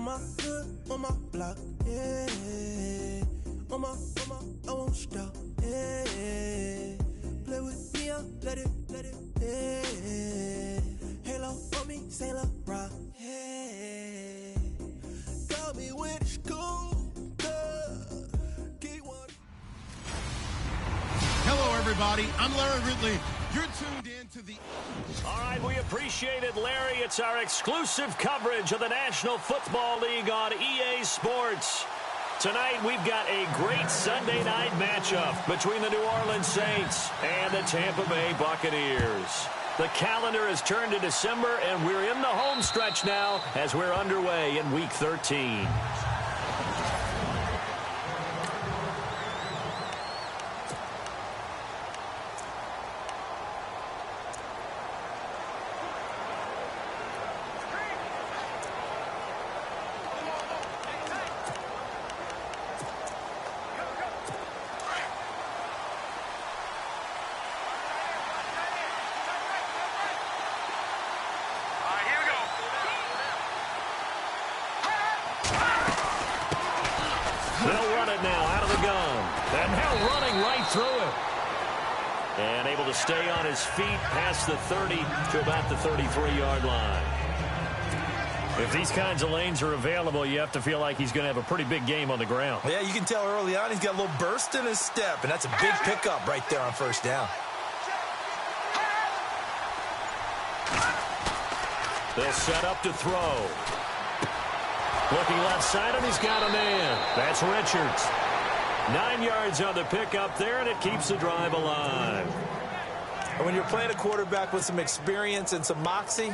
my hood, on my block, yeah. On my, I won't stop, yeah. Play with me, I'll let it, yeah. Halo on me, Saint Laurent, yeah. Got me with the school, keep one. Hello, everybody. I'm Larry Ridley. You're tuned in to the... All right, we appreciate it, Larry. It's our exclusive coverage of the National Football League on EA Sports. Tonight, we've got a great Sunday night matchup between the New Orleans Saints and the Tampa Bay Buccaneers. The calendar has turned to December, and we're in the home stretch now as we're underway in Week 13. They'll run it now out of the gun. And now running right through it. And able to stay on his feet past the 30 to about the 33-yard line. If these kinds of lanes are available, you have to feel like he's going to have a pretty big game on the ground. Yeah, you can tell early on he's got a little burst in his step, and that's a big pickup right there on first down. They'll set up to throw. Looking left side, and he's got a man. That's Richards. 9 yards on the pickup there, and it keeps the drive alive. And when you're playing a quarterback with some experience and some moxie,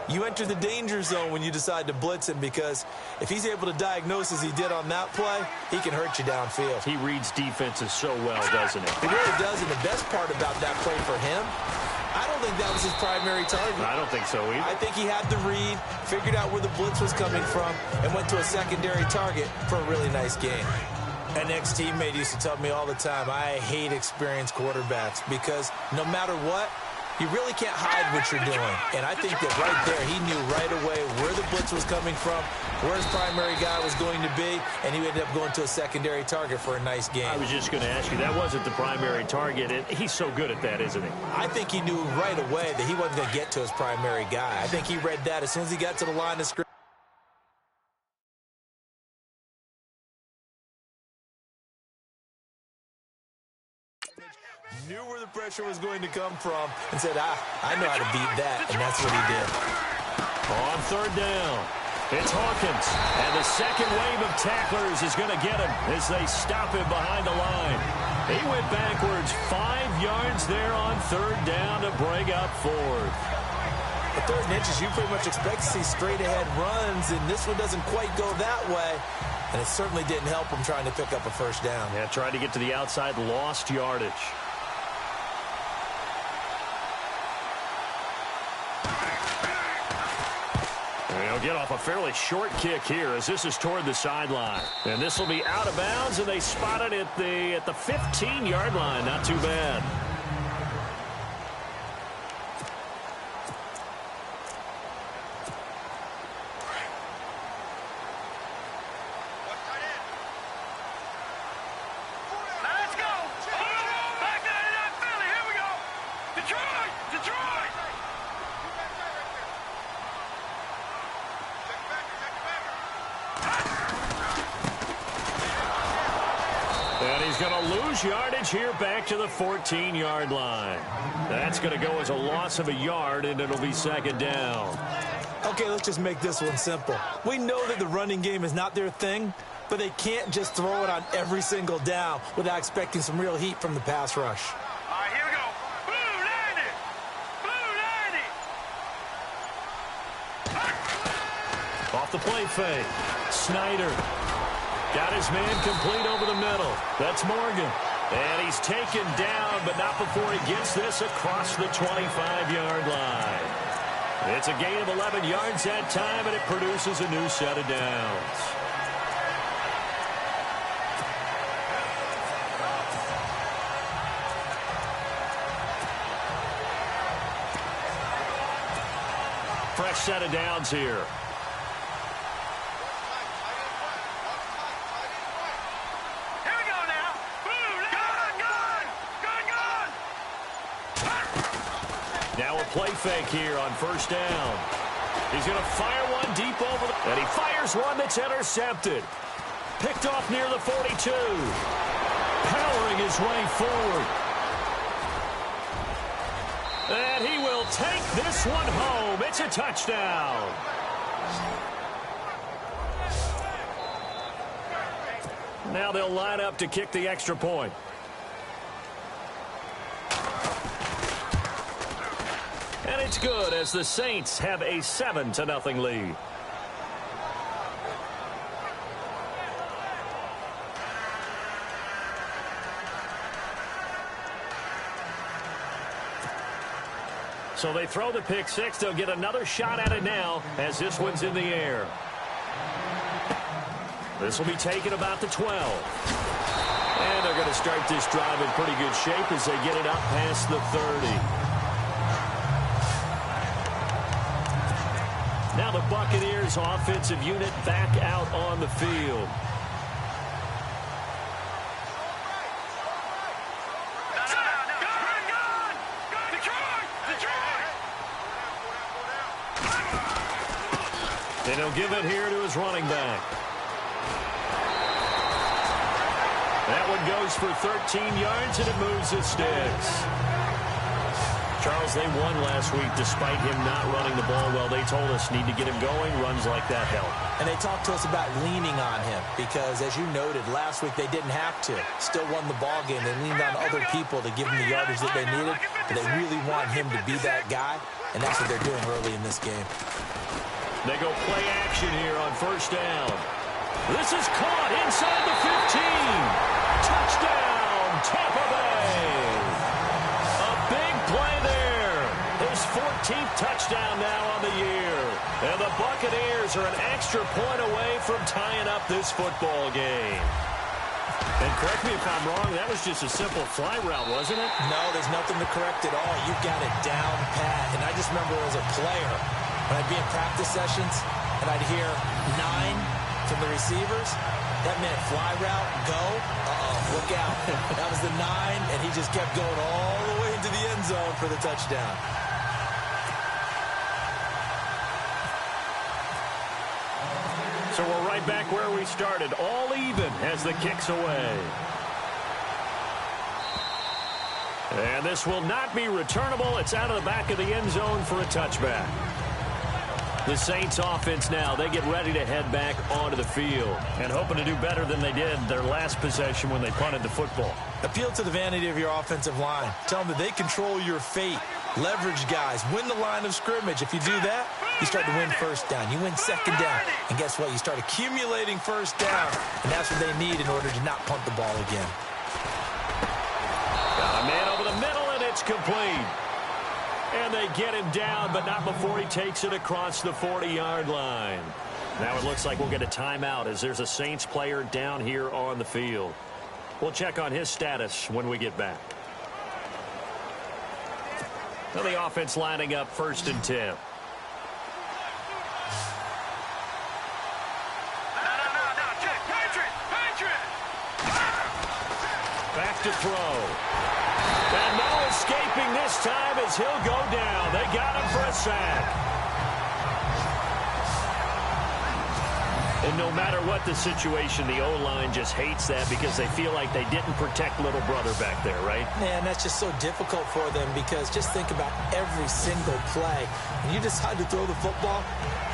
you enter the danger zone when you decide to blitz him, because if he's able to diagnose as he did on that play, he can hurt you downfield. He reads defenses so well, doesn't he? He really does, and the best part about that play for him, I don't think that was his primary target. I don't think so either. I think he had the read, figured out where the blitz was coming from, and went to a secondary target for a really nice game. An ex-teammate used to tell me all the time, I hate experienced quarterbacks because no matter what, you really can't hide what you're doing. And I think that right there, he knew right away where the blitz was coming from, where his primary guy was going to be, and he ended up going to a secondary target for a nice game. I was just going to ask you, that wasn't the primary target. He's so good at that, isn't he? I think he knew right away that he wasn't going to get to his primary guy. I think he read that as soon as he got to the line of scrimmage. Knew where the pressure was going to come from and said, I know how to beat that, and that's what he did. On third down, it's Hawkins, and the second wave of tacklers is going to get him as they stop him behind the line. He went backwards 5 yards there on third down to bring up fourth. The third and inches, you pretty much expect to see straight-ahead runs, and this one doesn't quite go that way. And it certainly didn't help him trying to pick up a first down. Yeah, tried to get to the outside, lost yardage. They'll get off a fairly short kick here as this is toward the sideline. And this will be out of bounds, and they spot it at the 15-yard line. Not too bad. And he's going to lose yardage here back to the 14-yard line. That's going to go as a loss of a yard, and it'll be second down. Okay, let's just make this one simple. We know that the running game is not their thing, but they can't just throw it on every single down without expecting some real heat from the pass rush. All right, here we go. Blue 90! Blue 90! Off the play fake. Snyder got his man complete over the middle. That's Morgan. And he's taken down, but not before he gets this across the 25-yard line. It's a gain of 11 yards that time, and it produces a new set of downs. Fresh set of downs here. play fake here on first down. He's going to fire one deep over the... And he fires one that's intercepted. Picked off near the 42. Powering his way forward. And he will take this one home. It's a touchdown. Now they'll line up to kick the extra point. And it's good as the Saints have a 7-0 lead. So they throw the pick six. They'll get another shot at it now as this one's in the air. This will be taken about the 12. And they're going to start this drive in pretty good shape as they get it up past the 30. Now the Buccaneers offensive unit back out on the field. And he'll give it here to his running back. That one goes for 13 yards, and it moves his sticks. Charles, they won last week despite him not running the ball well. They told us need to get him going. Runs like that help. And they talked to us about leaning on him because, as you noted, last week they didn't have to. Still won the ball game. They leaned on other people to give them the yardage that they needed, but they really want him to be that guy, and that's what they're doing early in this game. They go play action here on first down. This is caught inside the 15. Touchdown, Tampa Bay. A big play there. His 14th touchdown now on the year. And the Buccaneers are an extra point away from tying up this football game. And correct me if I'm wrong, that was just a simple fly route, wasn't it? No, there's nothing to correct at all. You've got it down pat. And I just remember as a player, when I'd be in practice sessions and I'd hear 9 from the receivers, that meant fly route, go, look out. That was the 9, and he just kept going all the way into the end zone for the touchdown. So we're right back where we started, all even as the kick's away. And this will not be returnable. It's out of the back of the end zone for a touchback. The Saints offense now, they get ready to head back onto the field and hoping to do better than they did their last possession when they punted the football. Appeal to the vanity of your offensive line. Tell them that they control your fate. Leverage guys. Win the line of scrimmage. If you do that, you start to win first down. You win second down. And guess what? You start accumulating first down. And that's what they need in order to not punt the ball again. Got a man over the middle, and it's complete. And they get him down, but not before he takes it across the 40-yard line. Now it looks like we'll get a timeout as there's a Saints player down here on the field. We'll check on his status when we get back. Now the offense lining up 1st and 10. No, Patriot! Back to throw. And no escaping this time as he'll go down. They got him for a sack. And no matter what the situation, the O-line just hates that because they feel like they didn't protect little brother back there, right? Man, that's just so difficult for them because just think about every single play. When you decide to throw the football,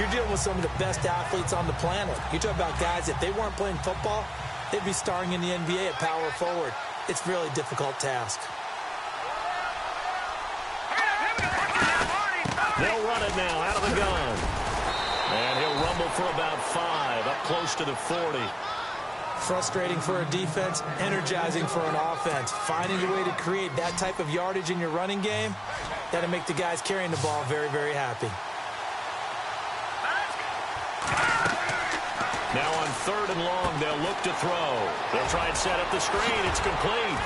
you're dealing with some of the best athletes on the planet. You talk about guys, if they weren't playing football, they'd be starring in the NBA at power forward. It's a really difficult task. They'll run it now out of the gun. And he'll rumble for about 5, up close to the 40. Frustrating for a defense, energizing for an offense. Finding a way to create that type of yardage in your running game, that'll make the guys carrying the ball very, very happy. Now on 3rd and long, they'll look to throw. They'll try and set up the screen. It's complete.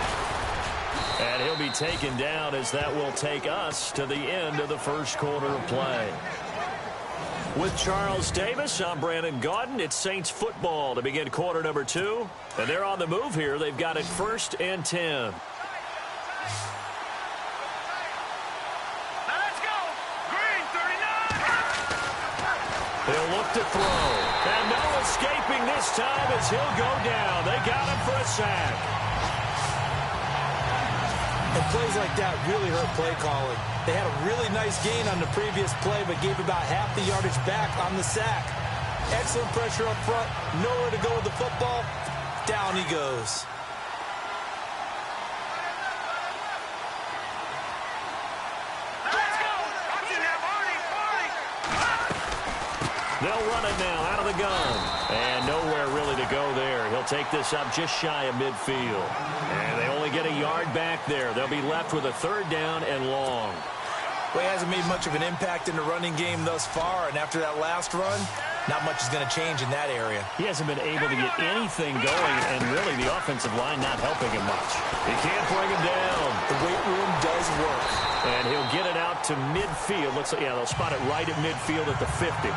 And he'll be taken down as that will take us to the end of the first quarter of play. With Charles Davis, I'm Brandon Gaudin. It's Saints football to begin quarter number 2. And they're on the move here. They've got it 1st and 10. Let's go! to throw. And no escaping this time as he'll go down. They got him for a sack. And plays like that really hurt play calling. They had a really nice gain on the previous play, but gave about half the yardage back on the sack. Excellent pressure up front. Nowhere to go with the football. Down he goes. They'll run it now out of the gun. And nowhere really to go there. He'll take this up just shy of midfield. And they only get a yard back there. They'll be left with a 3rd down and long. Well, he hasn't made much of an impact in the running game thus far. And after that last run, not much is going to change in that area. He hasn't been able to get anything going. And really the offensive line not helping him much. He can't bring him down. The weight room does work. And he'll get it out to midfield. Looks like, yeah, they'll spot it right at midfield at the 50.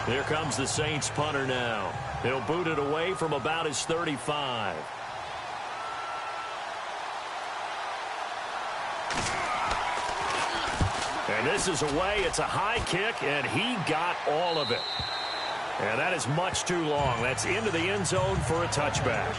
Here comes the Saints punter now. He'll boot it away from about his 35. And this is away. It's a high kick, and he got all of it. And that is much too long. That's into the end zone for a touchback.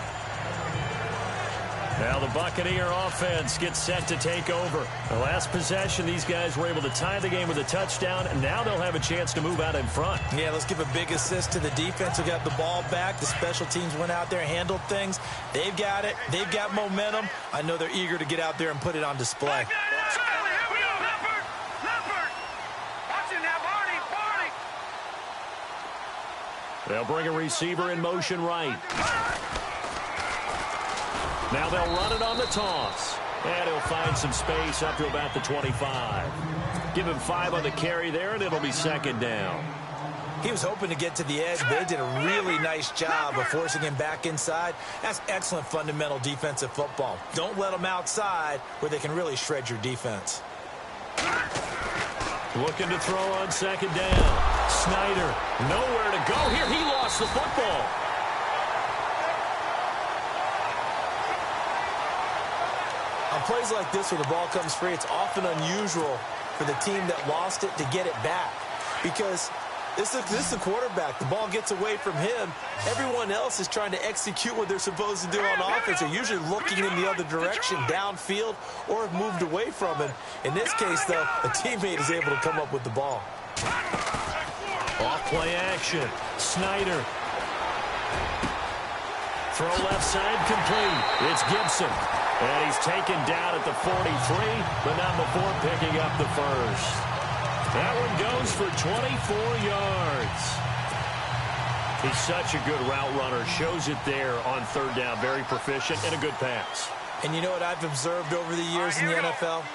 Now the Buccaneer offense gets set to take over. The last possession, these guys were able to tie the game with a touchdown, and now they'll have a chance to move out in front. Yeah, let's give a big assist to the defense who got the ball back. The special teams went out there, handled things. They've got it. They've got momentum. I know they're eager to get out there and put it on display. They'll bring a receiver in motion right. Now they'll run it on the toss. And he'll find some space up to about the 25. Give him 5 on the carry there, and it'll be 2nd down. He was hoping to get to the edge, but they did a really nice job of forcing him back inside. That's excellent fundamental defensive football. Don't let them outside where they can really shred your defense. Looking to throw on 2nd down. Snyder, nowhere to go here. He lost the football. On plays like this where the ball comes free, it's often unusual for the team that lost it to get it back. Because this is the quarterback. The ball gets away from him. Everyone else is trying to execute what they're supposed to do on offense. They're usually looking in the other direction, downfield, or have moved away from him. In this case, though, a teammate is able to come up with the ball. Off play action. Snyder. Throw left side complete. It's Gibson. And he's taken down at the 43, but not before picking up the first. That one goes for 24 yards. He's such a good route runner. Shows it there on 3rd down. Very proficient and a good pass. And you know what I've observed over the years in the NFL?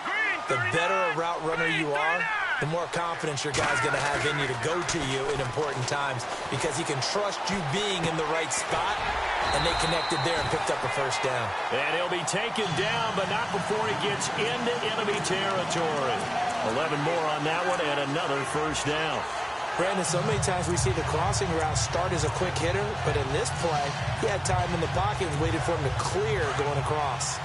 The better a route runner you are, the more confidence your guy's going to have in you to go to you in important times because he can trust you being in the right spot, and they connected there and picked up a 1st down. And he'll be taken down, but not before he gets into enemy territory. 11 more on that one and another 1st down. Brandon, so many times we see the crossing route start as a quick hitter, but in this play, he had time in the pocket and waited for him to clear going across.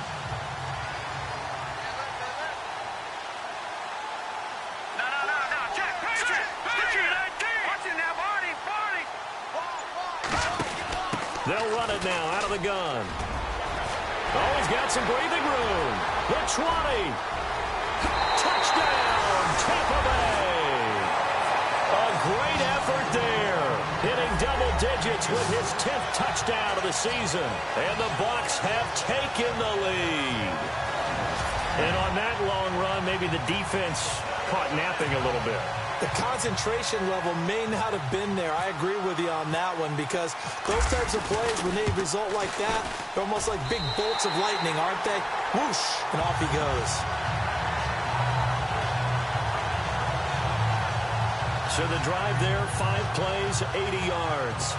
They'll run it now out of the gun. Oh, he's got some breathing room. The 20. Touchdown, Tampa Bay. A great effort there. Hitting double digits with his 10th touchdown of the season. And the Bucs have taken the lead. And on that long run, maybe the defense caught napping a little bit. The concentration level may not have been there. I agree with you on that one because those types of plays, when they result like that, they're almost like big bolts of lightning, aren't they? Whoosh, and off he goes. So the drive there, 5 plays, 80 yards.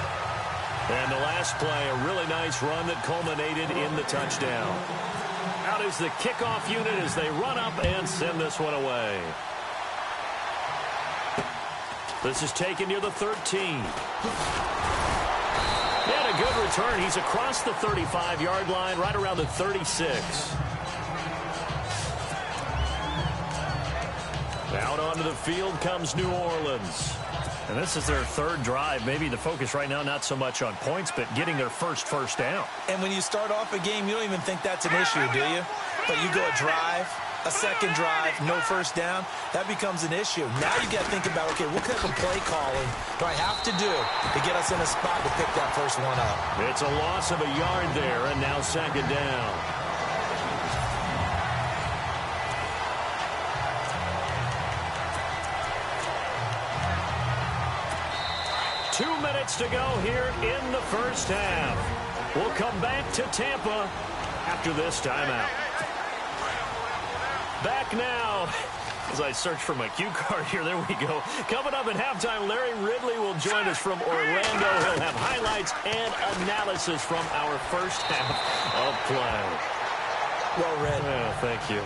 And the last play, a really nice run that culminated in the touchdown. Out is the kickoff unit as they run up and send this one away. This is taken near the 13. And a good return. He's across the 35-yard line, right around the 36. Out onto the field comes New Orleans. And this is their third drive. Maybe the focus right now not so much on points, but getting their first down. And when you start off a game, you don't even think that's an issue, do you? But you go a drive, a second drive, no first down, that becomes an issue. Now you got to think about, okay, what type of play calling do I have to do to get us in a spot to pick that first one up? It's a loss of a yard there, and now second down. Two minutes to go here in the first half. We'll come back to Tampa after this timeout. Back now. As I search for my cue card here, there we go. Coming up at halftime, Larry Ridley will join us from Orlando. He'll have highlights and analysis from our first half of play. Well read. Yeah, thank you.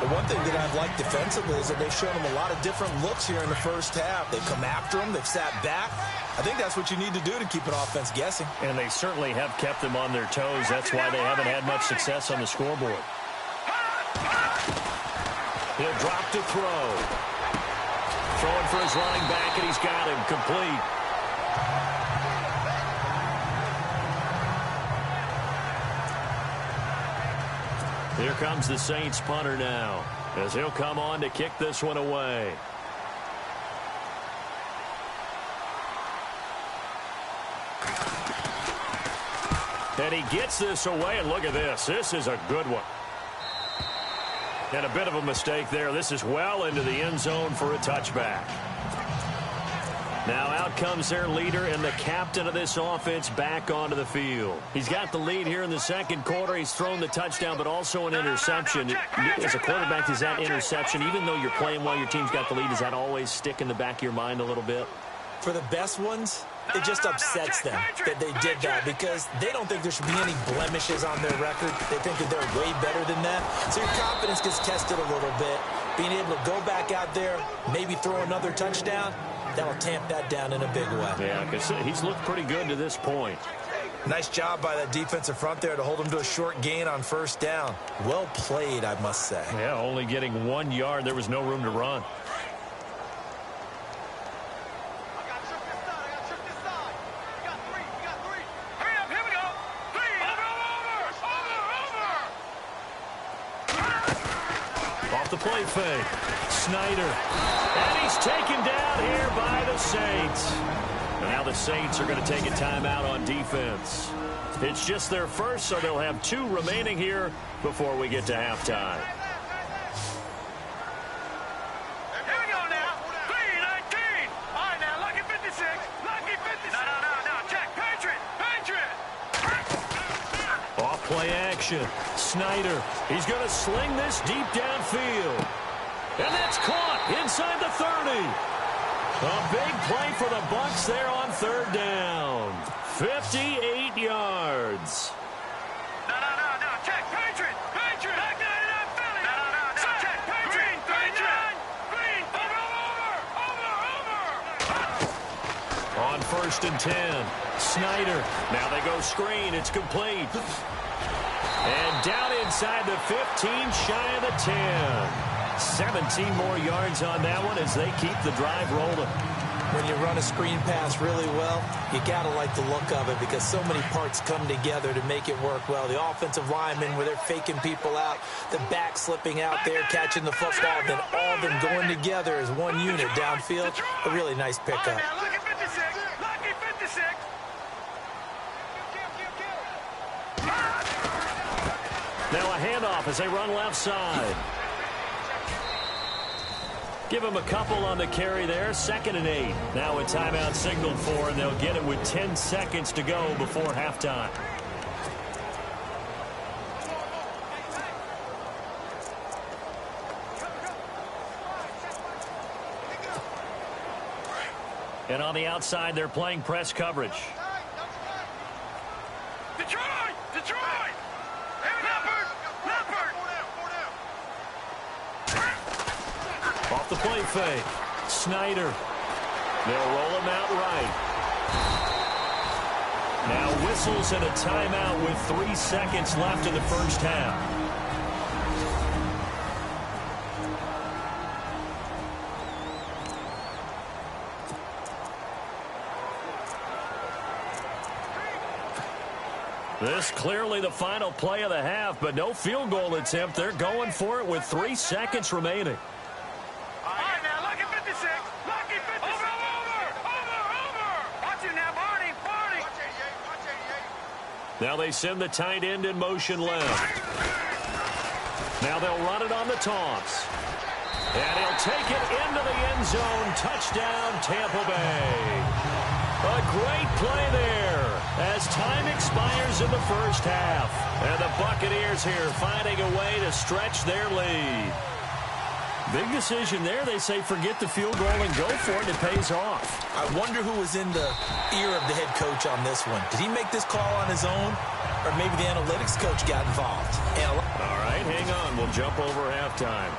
The one thing that I've liked defensively is that they've shown them a lot of different looks here in the first half. They've come after them. They've sat back. I think that's what you need to do to keep an offense guessing. And they certainly have kept them on their toes. That's why they haven't had much success on the scoreboard. He'll drop to throw. Throwing for his running back, and he's got him complete. Here comes the Saints punter now, as he'll come on to kick this one away. And he gets this away, and look at this. This is a good one. And a bit of a mistake there. This is well into the end zone for a touchback. Now out comes their leader and the captain of this offense back onto the field. He's got the lead here in the second quarter. He's thrown the touchdown, but also an interception. As a quarterback, is that interception, even though you're playing while your team's got the lead, does that always stick in the back of your mind a little bit? For the best ones, it just upsets them that they did that because they don't think there should be any blemishes on their record. They think that they're way better than that. So your confidence gets tested a little bit. Being able to go back out there, maybe throw another touchdown, that'll tamp that down in a big way. Yeah, because he's looked pretty good to this point. Nice job by that defensive front there to hold him to a short gain on first down. Well played, I must say. Yeah, only getting 1 yard. There was no room to run. The play fake. Snyder. And he's taken down here by the Saints. And now the Saints are going to take a timeout on defense. It's just their first, so they'll have 2 remaining here before we get to halftime. Here we go now. 3-19. All right, now, lucky 56. Lucky 56. No. Check. Patriot. Off play action. Snyder. He's going to sling this deep downfield. And that's caught inside the 30. A big play for the Bucs there on third down. 58 yards. No. Check. Patriot. Back down in that Philly. No. Check. Patriot. Green. Over. On first and 10. Snyder. Now they go screen. It's complete. And down inside the 15, shy of the 10. 17 more yards on that one as they keep the drive rolling. When you run a screen pass really well, you got to like the look of it because so many parts come together to make it work well. The offensive linemen, where they're faking people out, the back slipping out there, catching the football, then all of them going together as one unit downfield. A really nice pickup. Now, lucky 56. Lucky 56. Now a handoff as they run left side. Give them a couple on the carry there. 2nd and 8. Now a timeout signaled for, and they'll get it with 10 seconds to go before halftime. And on the outside, they're playing press coverage. Detroit. Off the play fake. Snyder. They'll roll him out right. Now whistles and a timeout with 3 seconds left in the first half. This clearly the final play of the half, but no field goal attempt. They're going for it with 3 seconds remaining. All right, now, lucky 56. Lucky 56. Over. Watch it now, Barney. Watch 88. Now they send the tight end in motion left. Now they'll run it on the taunts. And he'll take it into the end zone. Touchdown, Tampa Bay. A great play there as time expires in the first half. And the Buccaneers here finding a way to stretch their lead. Big decision there. They say forget the field goal and go for it. It pays off. I wonder who was in the ear of the head coach on this one. Did he make this call on his own? Or maybe the analytics coach got involved? All right, hang on. We'll jump over halftime.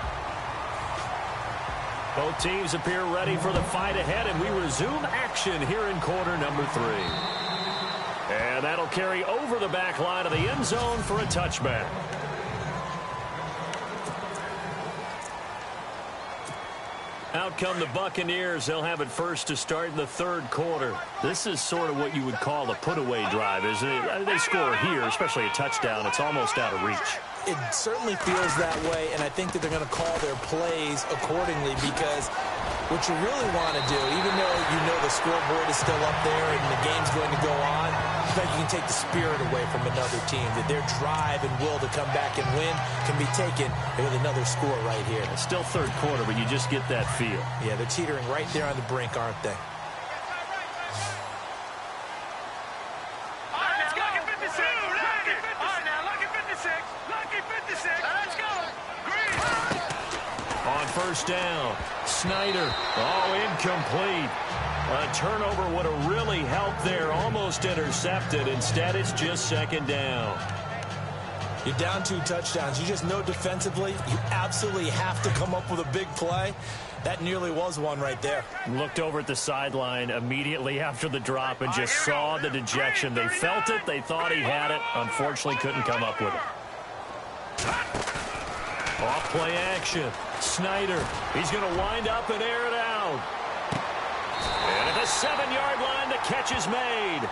Both teams appear ready for the fight ahead, and we resume action here in quarter number 3. And that'll carry over the back line of the end zone for a touchback. Out come the Buccaneers. They'll have it first to start in the third quarter. This is sort of what you would call a put-away drive, isn't it? They score here, especially a touchdown. It's almost out of reach. It certainly feels that way, and I think that they're going to call their plays accordingly because what you really want to do, even though you know the scoreboard is still up there and the game's going to go on, I think you can take the spirit away from another team, that their drive and will to come back and win can be taken with another score right here. It's still third quarter, but you just get that feel. Yeah, they're teetering right there on the brink, aren't they? On first down, Snyder. Oh, incomplete. A turnover would have really helped there. Almost intercepted. Instead, it's just second down. You're down 2 touchdowns. You just know defensively you absolutely have to come up with a big play. That nearly was one right there. Looked over at the sideline immediately after the drop and just saw the dejection. They felt it. They thought he had it. Unfortunately, couldn't come up with it. Off play action. Snyder. He's going to wind up and air it out. And at the 7-yard line, the catch is made.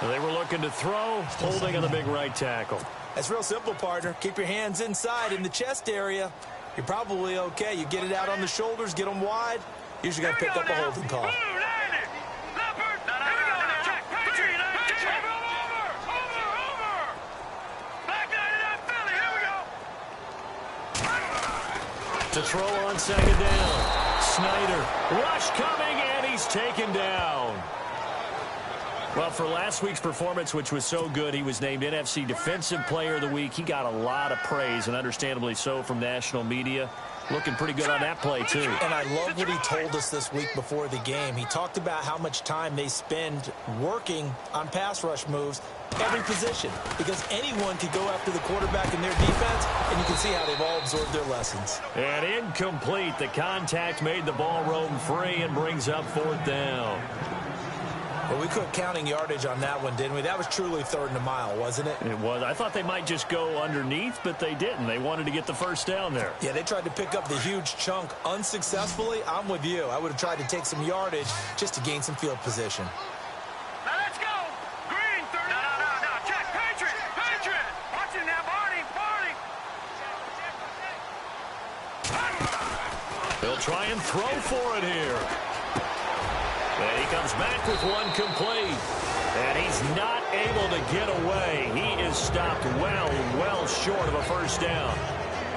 They were looking to throw, holding on the big right tackle. That's real simple, partner. Keep your hands inside in the chest area. You're probably okay. You get it out on the shoulders, get them wide. Usually got to pick up a holding call. To throw on second down. Snyder. Rush coming, and he's taken down. Well, for last week's performance, which was so good, he was named NFC Defensive Player of the Week. He got a lot of praise, and understandably so, from national media. Looking pretty good on that play, too. And I love what he told us this week before the game. He talked about how much time they spend working on pass rush moves, every position, because anyone could go after the quarterback in their defense, and you can see how they've all absorbed their lessons. And incomplete. The contact made the ball roam free and brings up fourth down. Well, we quit counting yardage on that one, didn't we? That was truly third and a mile, wasn't it? It was. I thought they might just go underneath, but they didn't. They wanted to get the first down there. Yeah, they tried to pick up the huge chunk unsuccessfully. I'm with you. I would have tried to take some yardage just to gain some field position. Now let's go. Green, 30. No. Check. Patriot. Watch it now, Barney. They'll try and throw for it here. And he comes back with one complete. And he's not able to get away. He is stopped well short of a first down.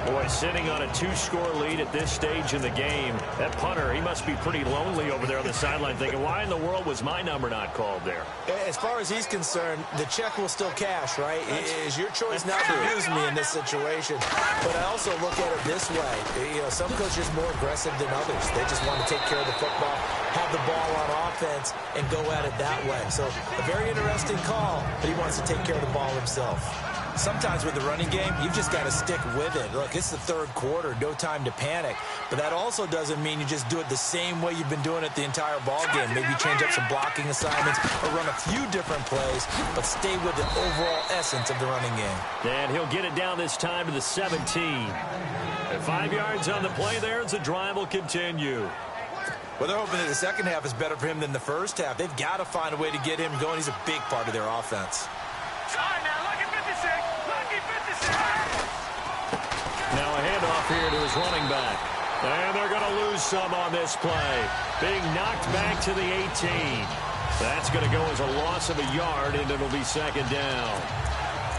Boy, sitting on a 2-score lead at this stage in the game. That punter, he must be pretty lonely over there on the sideline thinking, why in the world was my number not called there? As far as he's concerned, the check will still cash, right? It is your choice not to use me in this situation. But I also look at it this way. You know, some coaches are more aggressive than others. They just want to take care of the football, have the ball on offense, and go at it that way. So a very interesting call, but he wants to take care of the ball himself. Sometimes with the running game, you've just got to stick with it. Look, it's the third quarter, no time to panic. But that also doesn't mean you just do it the same way you've been doing it the entire ball game. Maybe change up some blocking assignments or run a few different plays, but stay with the overall essence of the running game. And he'll get it down this time to the 17. And 5 yards on the play there as the drive will continue. Well, they're hoping that the second half is better for him than the first half. They've got to find a way to get him going. He's a big part of their offense. All right, now, lucky 56. Lucky 56. Now a handoff here to his running back. And they're going to lose some on this play. Being knocked back to the 18. That's going to go as a loss of a yard, and it'll be second down.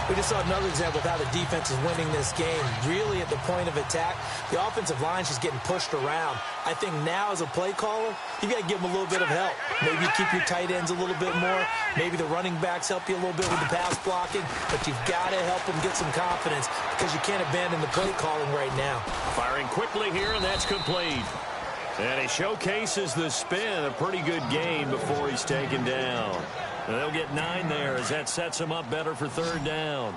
We just saw another example of how the defense is winning this game. Really at the point of attack, the offensive line's just getting pushed around. I think now as a play caller, you got to give them a little bit of help. Maybe you keep your tight ends a little bit more. Maybe the running backs help you a little bit with the pass blocking. But you've got to help them get some confidence because you can't abandon the play calling right now. Firing quickly here, and that's complete. And he showcases the spin. A pretty good gain before he's taken down. They'll get 9 there as that sets him up better for third down.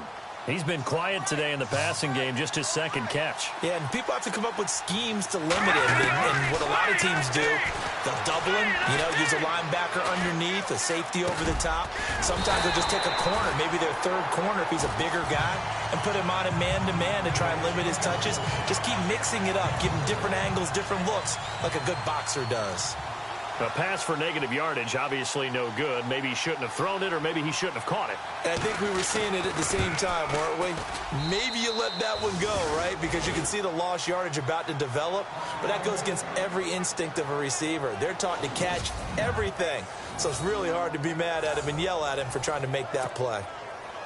He's been quiet today in the passing game, just his second catch. Yeah, and people have to come up with schemes to limit him. And what a lot of teams do, they'll double him, use a linebacker underneath, a safety over the top. Sometimes they'll just take a corner, maybe their third corner if he's a bigger guy, and put him on a man-to-man to try and limit his touches. Just keep mixing it up, give him different angles, different looks, like a good boxer does. A pass for negative yardage, obviously no good. Maybe he shouldn't have thrown it, or maybe he shouldn't have caught it. And I think we were seeing it at the same time, weren't we? Maybe you let that one go, right? Because you can see the lost yardage about to develop. But that goes against every instinct of a receiver. They're taught to catch everything. So it's really hard to be mad at him and yell at him for trying to make that play.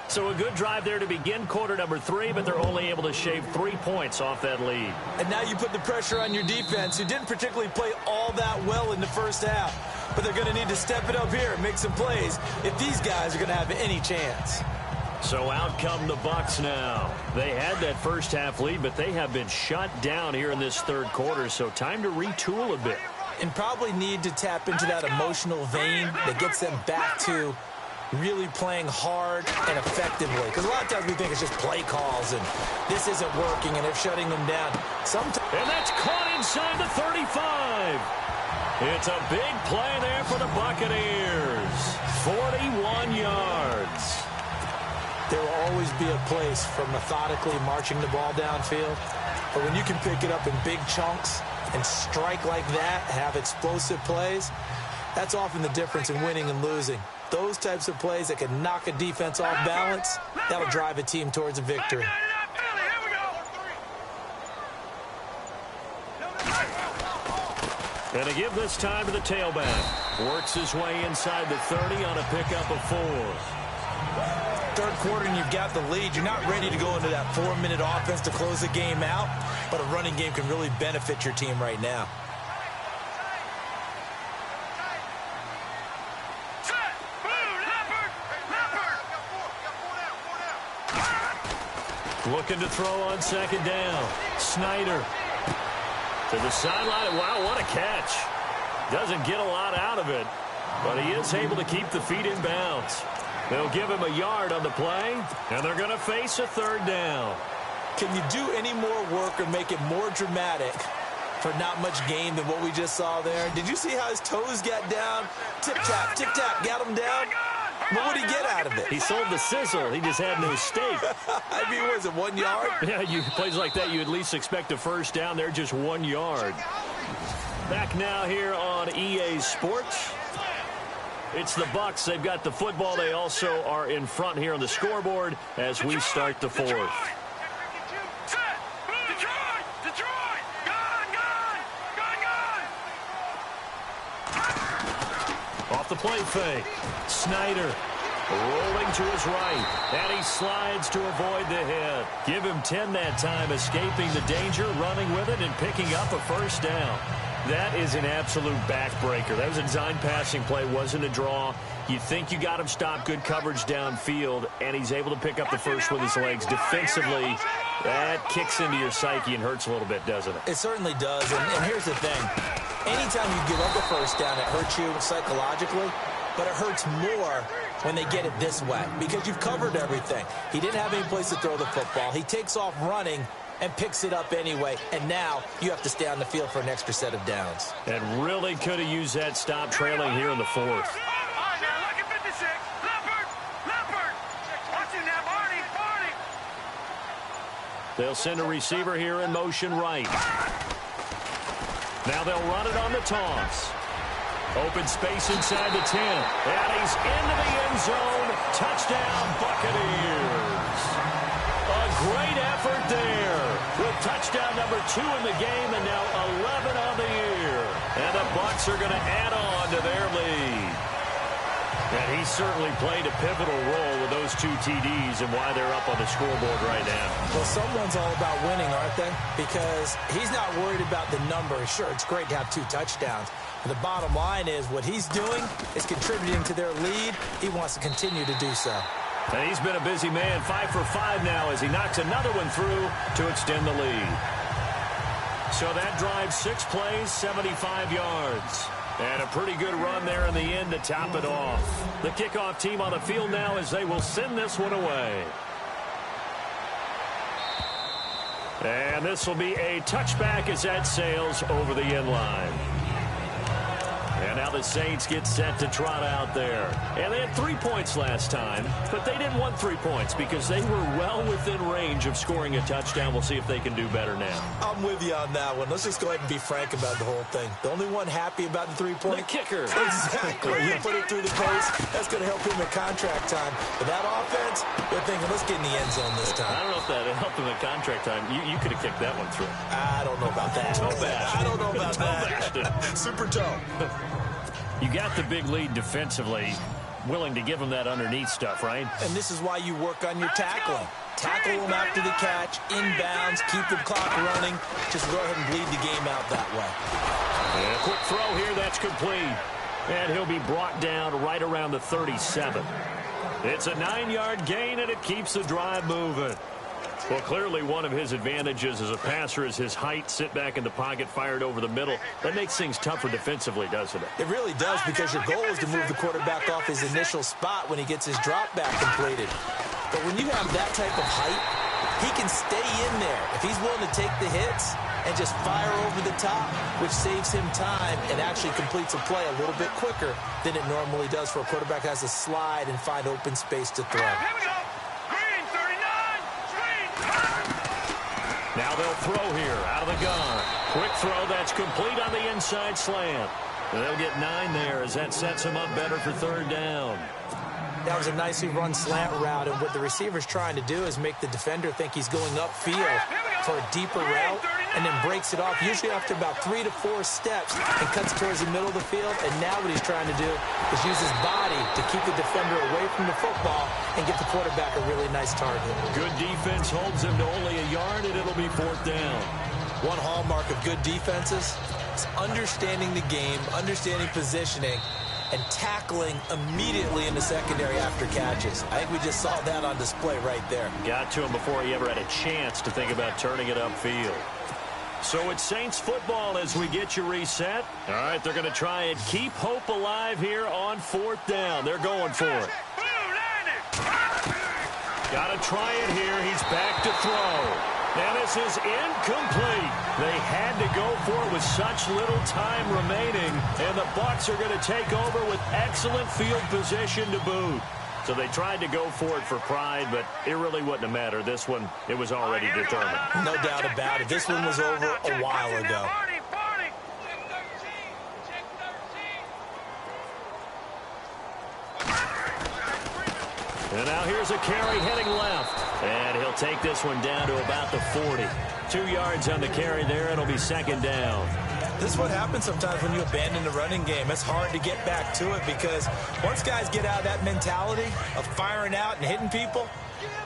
So a good drive there to begin quarter number 3, but they're only able to shave 3 points off that lead. And now you put the pressure on your defense, who didn't particularly play all that well in the first half. But they're going to need to step it up here and make some plays if these guys are going to have any chance. So out come the Bucs now. They had that first half lead, but they have been shut down here in this third quarter, so time to retool a bit. And probably need to tap into that emotional vein that gets them back to really playing hard and effectively. Because a lot of times we think it's just play calls and this isn't working and they're shutting them down. And that's caught inside the 35. It's a big play there for the Buccaneers. 41 yards. There will always be a place for methodically marching the ball downfield. But when you can pick it up in big chunks and strike like that, have explosive plays, that's often the difference in winning and losing. Those types of plays that can knock a defense off balance, that'll drive a team towards a victory. And to give this time to the tailback. Works his way inside the 30 on a pickup of 4. Third quarter and you've got the lead. You're not ready to go into that 4-minute offense to close the game out, but a running game can really benefit your team right now. Looking to throw on second down. Snyder to the sideline. Wow, what a catch. Doesn't get a lot out of it, but he is able to keep the feet in bounds. They'll give him a yard on the play, and they're going to face a third down. Can you do any more work or make it more dramatic for not much gain than what we just saw there? Did you see how his toes got down? Tip-tap, tip-tap, got him down. But what did he get out of it? He sold the sizzle. He just had no steak. I mean, was it 1 yard? Yeah, plays like that, you at least expect a first down. They're just 1 yard. Back now here on EA Sports. It's the Bucs. They've got the football. They also are in front here on the scoreboard as we start the fourth. Off the play fake. Snyder rolling to his right. And he slides to avoid the hit. Give him 10 that time, escaping the danger, running with it, and picking up a first down. That is an absolute backbreaker. That was a design passing play, wasn't a draw. You think you got him stopped, good coverage downfield, and he's able to pick up the first with his legs. Defensively, that kicks into your psyche and hurts a little bit, doesn't it? It certainly does, and here's the thing. Anytime you give up a first down, it hurts you psychologically. but it hurts more when they get it this way because you've covered everything. He didn't have any place to throw the football. He takes off running and picks it up anyway, and now you have to stay on the field for an extra set of downs. And really could have used that stop trailing here in the fourth. All right, now, lucky 56. Leopard! Leopard! Watch him now, Barney! Barney! They'll send a receiver here in motion right. Now they'll run it on the taunts. Open space inside the 10. And he's into the end zone. Touchdown, Buccaneers. A great effort there with touchdown number 2 in the game and now 11 on the year. And the Bucs are going to add on to their lead. And he certainly played a pivotal role with those 2 TDs and why they're up on the scoreboard right now. Well, someone's all about winning, aren't they? Because he's not worried about the number. Sure, it's great to have 2 touchdowns. But the bottom line is what he's doing is contributing to their lead. He wants to continue to do so. And he's been a busy man, 5 for 5 now as he knocks another one through to extend the lead. So that drives 6 plays, 75 yards. And a pretty good run there in the end to top it off. The kickoff team on the field now as they will send this one away. And this will be a touchback as that sails over the end line. And now the Saints get set to trot out there. And they had 3 points last time, but they didn't want 3 points because they were well within range of scoring a touchdown. We'll see if they can do better now. I'm with you on that one. Let's just go ahead and be frank about the whole thing. The only one happy about the 3-point? The kicker. Exactly. You put it through the post. That's going to help him in contract time. But that offense, they're thinking, let's get in the end zone this time. I don't know if that helped him in contract time. You could have kicked that one through. I don't know about that. Toe bash. I don't know about Toe that. Super toe. You got the big lead defensively, willing to give him that underneath stuff, right? And this is why you work on your tackling. Tackle them after the catch, inbounds, keep the clock running. Just go ahead and bleed the game out that way. And a quick throw here, that's complete. And he'll be brought down right around the 37. It's a 9-yard gain, and it keeps the drive moving. Well, clearly one of his advantages as a passer is his height, sit back in the pocket, fired over the middle. That makes things tougher defensively, doesn't it? It really does, because your goal is to move the quarterback off his initial spot when he gets his drop back completed. But when you have that type of height, he can stay in there if he's willing to take the hits and just fire over the top, which saves him time and actually completes a play a little bit quicker than it normally does for a quarterback who has to slide and find open space to throw. Here we go. Green, 39. Green. Now they'll throw here out of the gun. Quick throw, that's complete on the inside slant. And they'll get 9 there as that sets them up better for 3rd down. That was a nicely run slant route, and what the receiver's trying to do is make the defender think he's going upfield for a deeper route and then breaks it off, usually after about 3 to 4 steps, and cuts towards the middle of the field. And now what he's trying to do is use his body to keep the defender away from the football and get the quarterback a really nice target. Good defense holds him to only a yard, and it'll be 4th down. One hallmark of good defenses is understanding the game, understanding positioning, and tackling immediately in the secondary after catches. I think we just saw that on display right there. Got to him before he ever had a chance to think about turning it upfield. So it's Saints football as we get you reset. All right, they're going to try and keep hope alive here on 4th down. They're going for it. Got to try it here. He's back to throw. And this is incomplete. They had to go for it with such little time remaining. And the Bucs are going to take over with excellent field position to boot. So they tried to go for it for pride, but it really wouldn't have mattered. This one, it was already determined. No doubt about it. This one was over a while ago. And now here's a carry heading left. And he'll take this one down to about the 40. 2 yards on the carry there. It'll be 2nd down. This is what happens sometimes when you abandon the running game. It's hard to get back to it because once guys get out of that mentality of firing out and hitting people,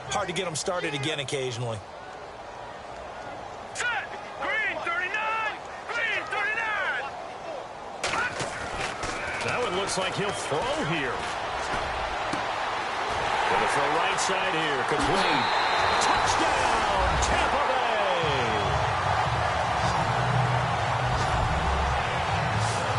hard to get them started again occasionally. Set. Green, 39. Green, 39. That one looks like he'll throw here. Going to throw right side here. Complete. Touchdown, Tampa Bay.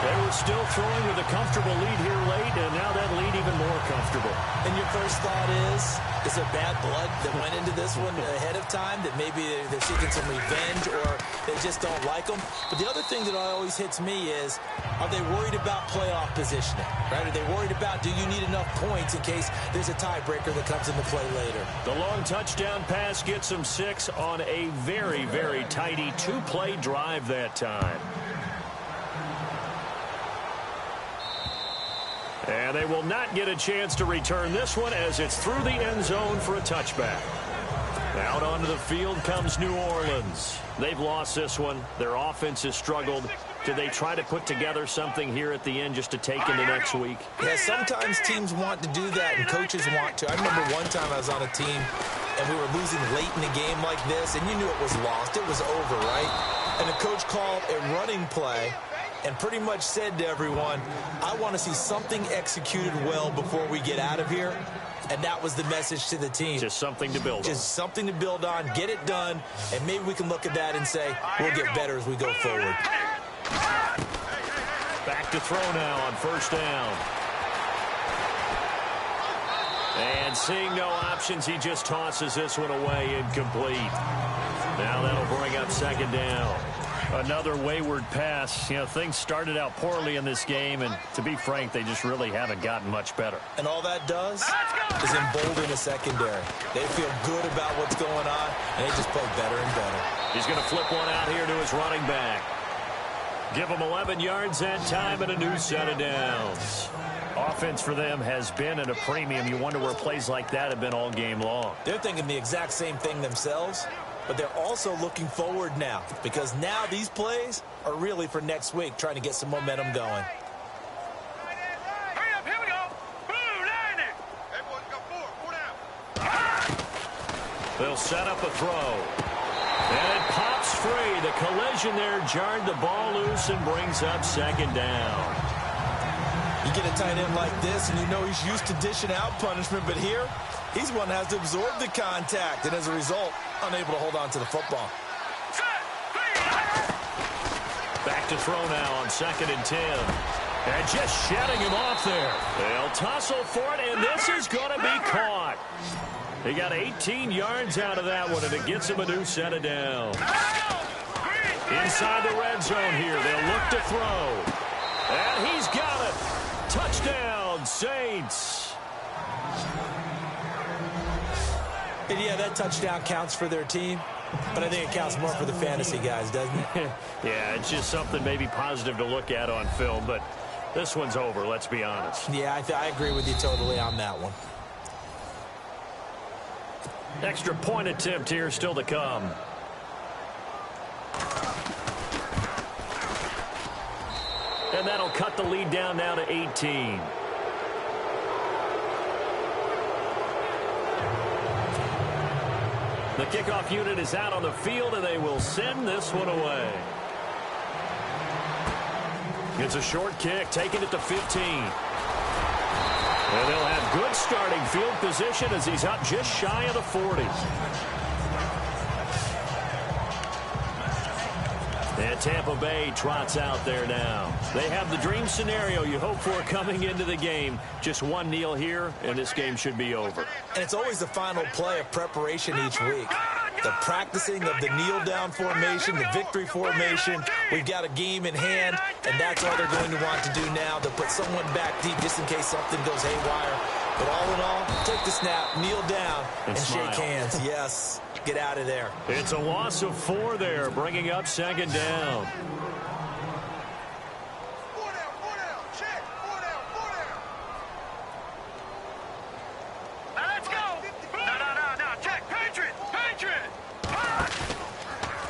They were still throwing with a comfortable lead here late, and now that lead even more comfortable. And your first thought is there bad blood that went into this one ahead of time, that maybe they're seeking some revenge or they just don't like them? But the other thing that always hits me is, are they worried about playoff positioning? Right? Are they worried about, do you need enough points in case there's a tiebreaker that comes into play later? The long touchdown pass gets them 6 on a very, very tidy two-play drive that time. And they will not get a chance to return this one as it's through the end zone for a touchback. Out onto the field comes New Orleans. They've lost this one. Their offense has struggled. Do they try to put together something here at the end just to take into next week? Yeah, sometimes teams want to do that and coaches want to. I remember one time I was on a team and we were losing late in the game like this, and you knew it was lost. It was over, right? And the coach called a running play and pretty much said to everyone, I want to see something executed well before we get out of here. And that was the message to the team. Just something to build on. Just something to build on, get it done, and maybe we can look at that and say, we'll get better as we go forward. Back to throw now on first down. And seeing no options, he just tosses this one away, incomplete. Now that'll bring up second down. Another wayward pass. You know, things started out poorly in this game, and to be frank, they just really haven't gotten much better. And all that does is embolden the secondary. They feel good about what's going on, and they just play better and better. He's going to flip one out here to his running back. Give him 11 yards that time and a new set of downs. Offense for them has been at a premium. You wonder where plays like that have been all game long. They're thinking the exact same thing themselves, but they're also looking forward now, because now these plays are really for next week, trying to get some momentum going. Hurry up, here we go. Blue, line it. Hey, boys, got four down. They'll set up a throw. And it pops free. The collision there jarred the ball loose and brings up second down. You get a tight end like this, and you know he's used to dishing out punishment, but here, he's one that has to absorb the contact, and as a result, unable to hold on to the football. Back to throw now on 2nd and 10. And just shedding him off there. They'll tussle for it, and this is going to be caught. He got 18 yards out of that one, and it gets him a new set of downs. Inside the red zone here, they'll look to throw. And he's got it. Touchdown, Saints. And yeah, that touchdown counts for their team, but I think it counts more for the fantasy guys, doesn't it? Yeah, it's just something maybe positive to look at on film, but this one's over, let's be honest. Yeah, I agree with you totally on that one. Extra point attempt here still to come. And that'll cut the lead down now to 18. The kickoff unit is out on the field, and they will send this one away. It's a short kick, taking it to 15. And they'll have good starting field position as he's up just shy of the 40. And Tampa Bay trots out there now. They have the dream scenario you hope for coming into the game. Just one kneel here, and this game should be over. And it's always the final play of preparation each week. The practicing of the kneel-down formation, the victory formation. We've got a game in hand, and that's all they're going to want to do now, to put someone back deep just in case something goes haywire. But all in all, take the snap, kneel down, and shake hands. Yes, get out of there. It's a loss of 4 there, bringing up second down. Four down, check. Four down. Now let's go. No, check. Patriot.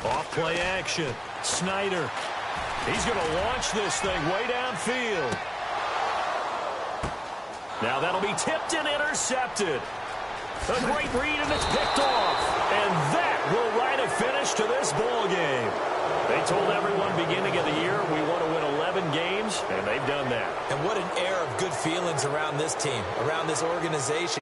Off-play action. Snyder. He's going to launch this thing way downfield. Now that'll be tipped and intercepted. A great read, and it's picked off. And that will write a finish to this ball game. They told everyone beginning of the year, we want to win 11 games, and they've done that. And what an air of good feelings around this team, around this organization.